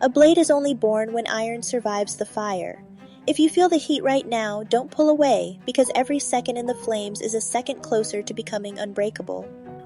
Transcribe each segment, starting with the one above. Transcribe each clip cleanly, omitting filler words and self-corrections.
A blade is only born when iron survives the fire. If you feel the heat right now, don't pull away, because every second in the flames is a second closer to becoming unbreakable.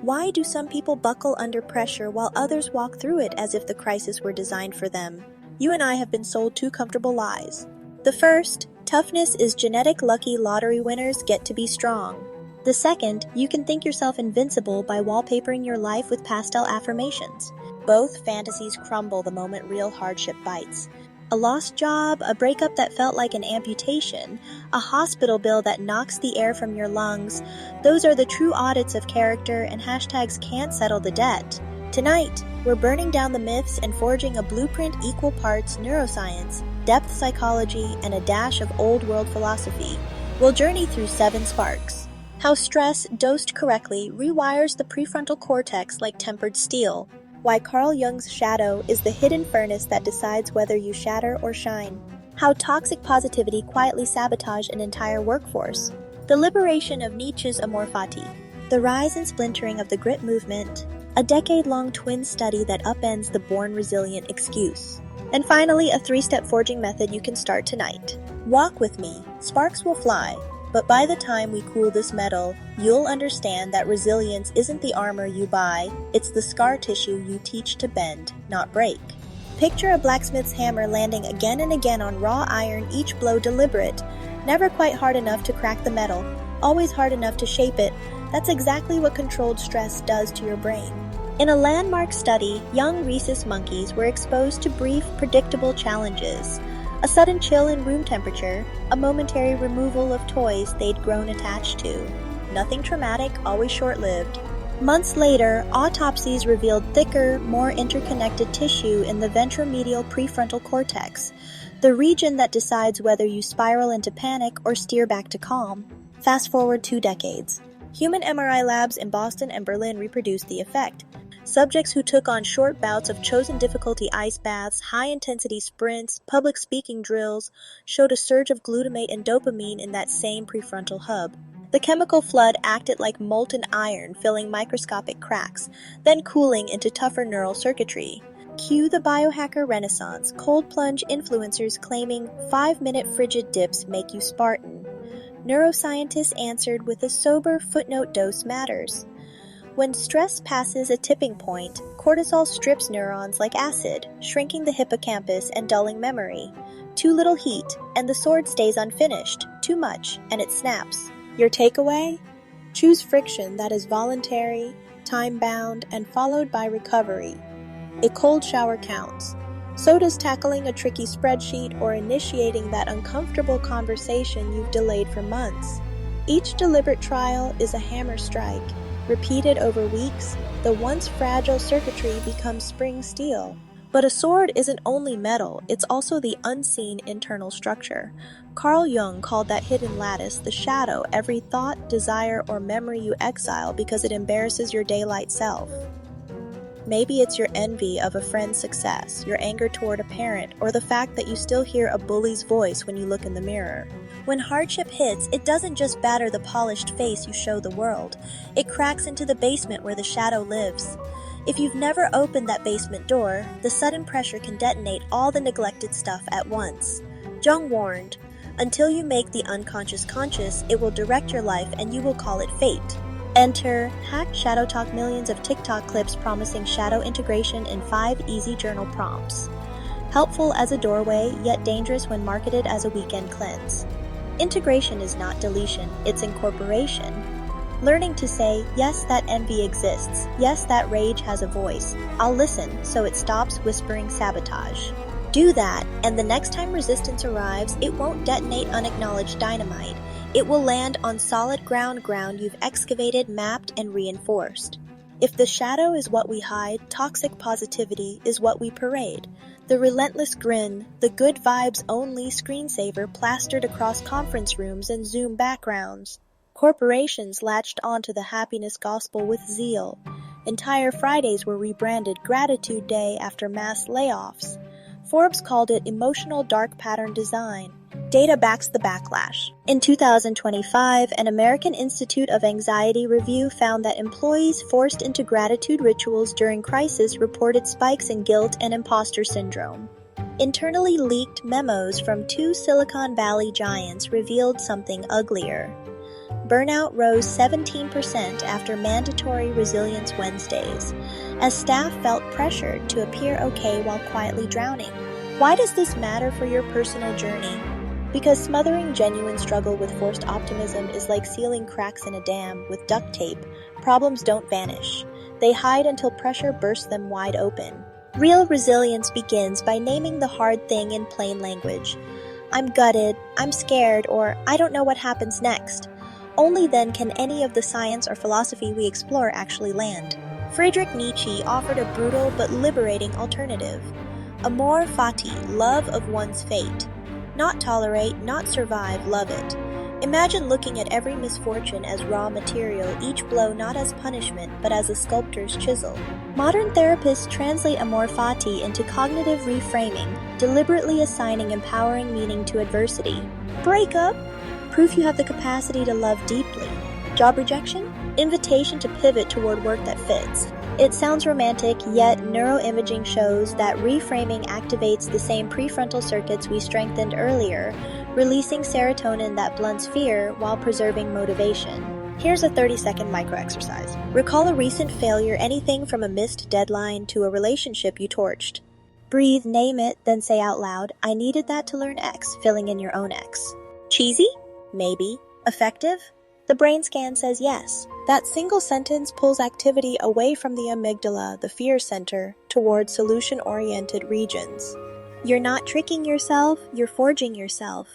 Why do some people buckle under pressure while others walk through it as if the crisis were designed for them? You and I have been sold two comfortable lies. The first, toughness is genetic, lucky lottery winners get to be strong. The second, you can think yourself invincible by wallpapering your life with pastel affirmations. Both fantasies crumble the moment real hardship bites. A lost job, a breakup that felt like an amputation, a hospital bill that knocks the air from your lungs, those are the true audits of character, and hashtags can't settle the debt. Tonight, we're burning down the myths and forging a blueprint equal parts neuroscience, depth psychology, and a dash of old world philosophy. We'll journey through 7 sparks. How stress, dosed correctly, rewires the prefrontal cortex like tempered steel. Why Carl Jung's shadow is the hidden furnace that decides whether you shatter or shine. How toxic positivity quietly sabotaged an entire workforce. The liberation of Nietzsche's amor fati. The rise and splintering of the grit movement. A decade-long twin study that upends the born resilient excuse. And finally, a 3-step forging method you can start tonight. Walk with me. Sparks will fly. But by the time we cool this metal, you'll understand that resilience isn't the armor you buy, it's the scar tissue you teach to bend, not break. Picture a blacksmith's hammer landing again and again on raw iron, each blow deliberate. Never quite hard enough to crack the metal, always hard enough to shape it. That's exactly what controlled stress does to your brain. In a landmark study, young rhesus monkeys were exposed to brief, predictable challenges. A sudden chill in room temperature, a momentary removal of toys they'd grown attached to. Nothing traumatic, always short-lived. Months later, autopsies revealed thicker, more interconnected tissue in the ventromedial prefrontal cortex, the region that decides whether you spiral into panic or steer back to calm. Fast forward 2 decades. Human MRI labs in Boston and Berlin reproduced the effect. Subjects who took on short bouts of chosen difficulty ice baths, high-intensity sprints, public speaking drills, showed a surge of glutamate and dopamine in that same prefrontal hub. The chemical flood acted like molten iron, filling microscopic cracks, then cooling into tougher neural circuitry. Cue the biohacker renaissance, cold plunge influencers claiming 5-minute frigid dips make you Spartan. Neuroscientists answered with a sober footnote: dose matters. When stress passes a tipping point, cortisol strips neurons like acid, shrinking the hippocampus and dulling memory. Too little heat, and the sword stays unfinished. Too much, and it snaps. Your takeaway? Choose friction that is voluntary, time-bound, and followed by recovery. A cold shower counts. So does tackling a tricky spreadsheet or initiating that uncomfortable conversation you've delayed for months. Each deliberate trial is a hammer strike. Repeated over weeks, the once fragile circuitry becomes spring steel. But a sword isn't only metal, it's also the unseen internal structure. Carl Jung called that hidden lattice the shadow, every thought, desire, or memory you exile because it embarrasses your daylight self. Maybe it's your envy of a friend's success, your anger toward a parent, or the fact that you still hear a bully's voice when you look in the mirror. When hardship hits, it doesn't just batter the polished face you show the world. It cracks into the basement where the shadow lives. If you've never opened that basement door, the sudden pressure can detonate all the neglected stuff at once. Jung warned, until you make the unconscious conscious, it will direct your life and you will call it fate. Enter Hack Shadow Talk, millions of TikTok clips promising shadow integration in 5 easy journal prompts. Helpful as a doorway, yet dangerous when marketed as a weekend cleanse. Integration is not deletion, it's incorporation. Learning to say, yes, that envy exists. Yes, that rage has a voice. I'll listen so it stops whispering sabotage. Do that, and the next time resistance arrives, it won't detonate unacknowledged dynamite. It will land on solid ground you've excavated, mapped, and reinforced. If the shadow is what we hide, toxic positivity is what we parade. The relentless grin, the good vibes only screensaver plastered across conference rooms and Zoom backgrounds. Corporations latched onto the happiness gospel with zeal. Entire Fridays were rebranded Gratitude Day after mass layoffs. Forbes called it emotional dark pattern design. Data backs the backlash. In 2025, an American Institute of Anxiety review found that employees forced into gratitude rituals during crisis reported spikes in guilt and imposter syndrome. Internally leaked memos from two Silicon Valley giants revealed something uglier. Burnout rose 17% after mandatory Resilience Wednesdays, as staff felt pressured to appear okay while quietly drowning. Why does this matter for your personal journey? Because smothering genuine struggle with forced optimism is like sealing cracks in a dam with duct tape. Problems don't vanish. They hide until pressure bursts them wide open. Real resilience begins by naming the hard thing in plain language. I'm gutted, I'm scared, or I don't know what happens next. Only then can any of the science or philosophy we explore actually land. Friedrich Nietzsche offered a brutal but liberating alternative. Amor fati, love of one's fate. Not tolerate, not survive, love it. Imagine looking at every misfortune as raw material, each blow not as punishment, but as a sculptor's chisel. Modern therapists translate amor fati into cognitive reframing, deliberately assigning empowering meaning to adversity. Breakup? Proof you have the capacity to love deeply. Job rejection? Invitation to pivot toward work that fits. It sounds romantic, yet neuroimaging shows that reframing activates the same prefrontal circuits we strengthened earlier, releasing serotonin that blunts fear while preserving motivation. Here's a 30-second micro-exercise. Recall a recent failure, anything from a missed deadline to a relationship you torched. Breathe, name it, then say out loud, I needed that to learn X, filling in your own X. Cheesy? Maybe. Effective? The brain scan says yes. That single sentence pulls activity away from the amygdala, the fear center, toward solution-oriented regions. You're not tricking yourself, you're forging yourself.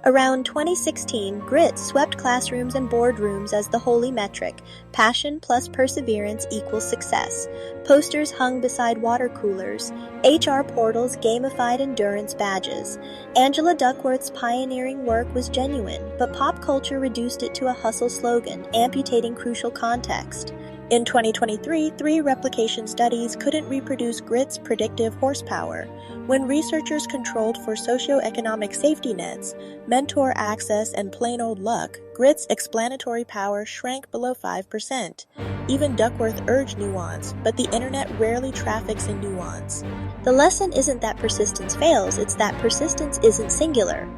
Around 2016, grit swept classrooms and boardrooms as the holy metric. Passion plus perseverance equals success. Posters hung beside water coolers. HR portals gamified endurance badges. Angela Duckworth's pioneering work was genuine, but pop culture reduced it to a hustle slogan, amputating crucial context. In 2023, 3 replication studies couldn't reproduce grit's predictive horsepower. When researchers controlled for socioeconomic safety nets, mentor access, and plain old luck, grit's explanatory power shrank below 5%. Even Duckworth urged nuance, but the internet rarely traffics in nuance. The lesson isn't that persistence fails, it's that persistence isn't singular.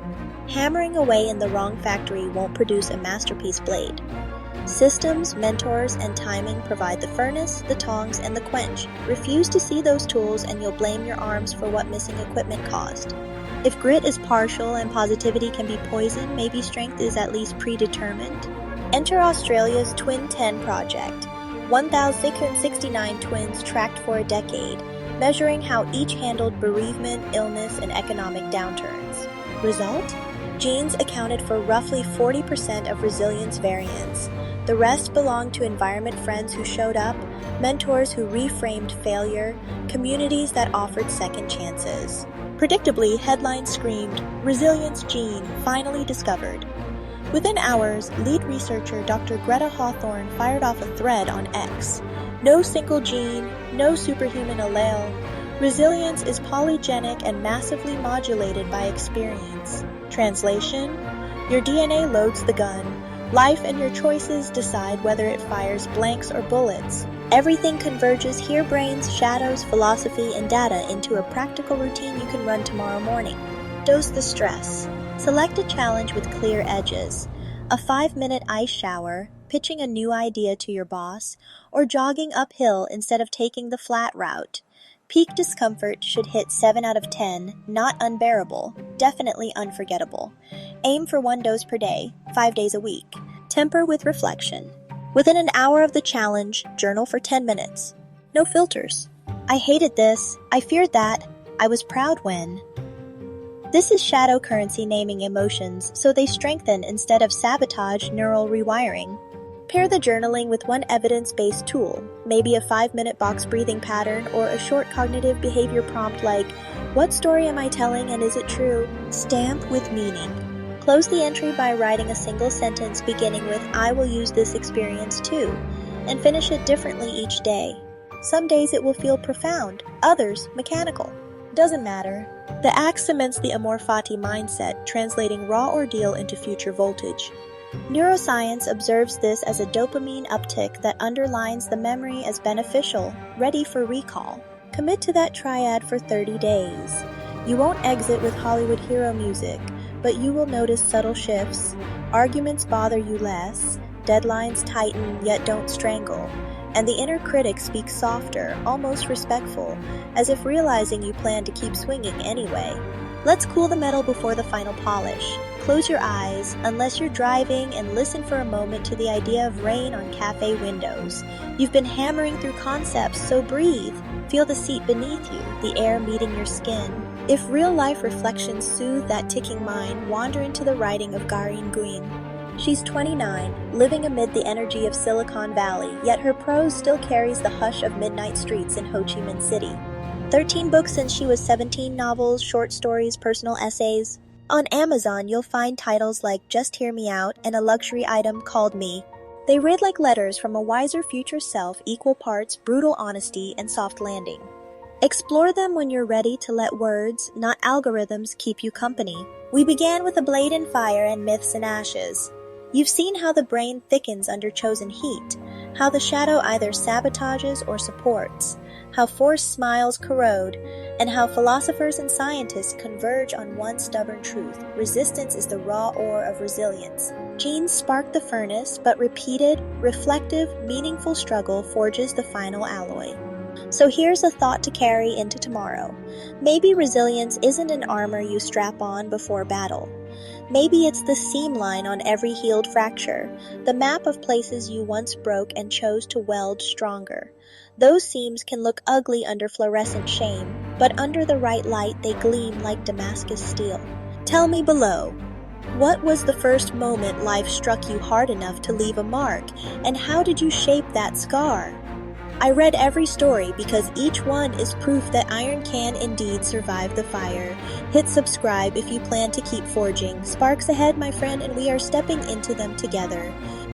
Hammering away in the wrong factory won't produce a masterpiece blade. Systems, mentors, and timing provide the furnace, the tongs, and the quench. Refuse to see those tools and you'll blame your arms for what missing equipment caused. If grit is partial and positivity can be poison, maybe strength is at least predetermined. Enter Australia's Twin 10 project. 1,669 twins tracked for a decade, measuring how each handled bereavement, illness, and economic downturns. Result? Genes accounted for roughly 40% of resilience variance. The rest belonged to environment friends who showed up, mentors who reframed failure, communities that offered second chances. Predictably, headlines screamed, "Resilience gene finally discovered." Within hours, lead researcher Dr. Greta Hawthorne fired off a thread on X. No single gene, no superhuman allele. Resilience is polygenic and massively modulated by experience. Translation: your DNA loads the gun. Life and your choices decide whether it fires blanks or bullets. Everything converges here: brains, shadows, philosophy, and data into a practical routine you can run tomorrow morning. Dose the stress. Select a challenge with clear edges. A 5-minute ice shower, pitching a new idea to your boss, or jogging uphill instead of taking the flat route. Peak discomfort should hit 7 out of 10, not unbearable, definitely unforgettable. Aim for 1 dose per day, 5 days a week. Temper with reflection. Within an hour of the challenge, journal for 10 minutes. No filters. I hated this, I feared that, I was proud when. This is shadow currency naming emotions, so they strengthen instead of sabotage neural rewiring. Pair the journaling with one evidence-based tool, maybe a 5-minute box breathing pattern or a short cognitive behavior prompt like, what story am I telling and is it true? Stamp with meaning. Close the entry by writing a single sentence beginning with, I will use this experience too, and finish it differently each day. Some days it will feel profound, others mechanical. Doesn't matter. The axe cements the amor fati mindset, translating raw ordeal into future voltage. Neuroscience observes this as a dopamine uptick that underlines the memory as beneficial, ready for recall. Commit to that triad for 30 days. You won't exit with Hollywood hero music, but you will notice subtle shifts. Arguments bother you less, deadlines tighten yet don't strangle, and the inner critic speaks softer, almost respectful, as if realizing you plan to keep swinging anyway. Let's cool the metal before the final polish. Close your eyes, unless you're driving, and listen for a moment to the idea of rain on cafe windows. You've been hammering through concepts, so breathe. Feel the seat beneath you, the air meeting your skin. If real-life reflections soothe that ticking mind, wander into the writing of Garine Guin. She's 29, living amid the energy of Silicon Valley, yet her prose still carries the hush of midnight streets in Ho Chi Minh City. 13 books since she was 17, novels, short stories, personal essays. On Amazon, you'll find titles like Just Hear Me Out and a luxury item called Me. They read like letters from a wiser future self, equal parts brutal honesty and soft landing. Explore them when you're ready to let words, not algorithms, keep you company. We began with A Blade in Fire and Myths and Ashes. You've seen how the brain thickens under chosen heat, how the shadow either sabotages or supports, how forced smiles corrode, and how philosophers and scientists converge on one stubborn truth: resistance is the raw ore of resilience. Genes spark the furnace, but repeated, reflective, meaningful struggle forges the final alloy. So here's a thought to carry into tomorrow. Maybe resilience isn't an armor you strap on before battle. Maybe it's the seam line on every healed fracture, the map of places you once broke and chose to weld stronger. Those seams can look ugly under fluorescent shame, but under the right light they gleam like Damascus steel. Tell me below, what was the first moment life struck you hard enough to leave a mark, and how did you shape that scar? I read every story because each one is proof that iron can indeed survive the fire. Hit subscribe if you plan to keep forging. Sparks ahead, my friend, and we are stepping into them together.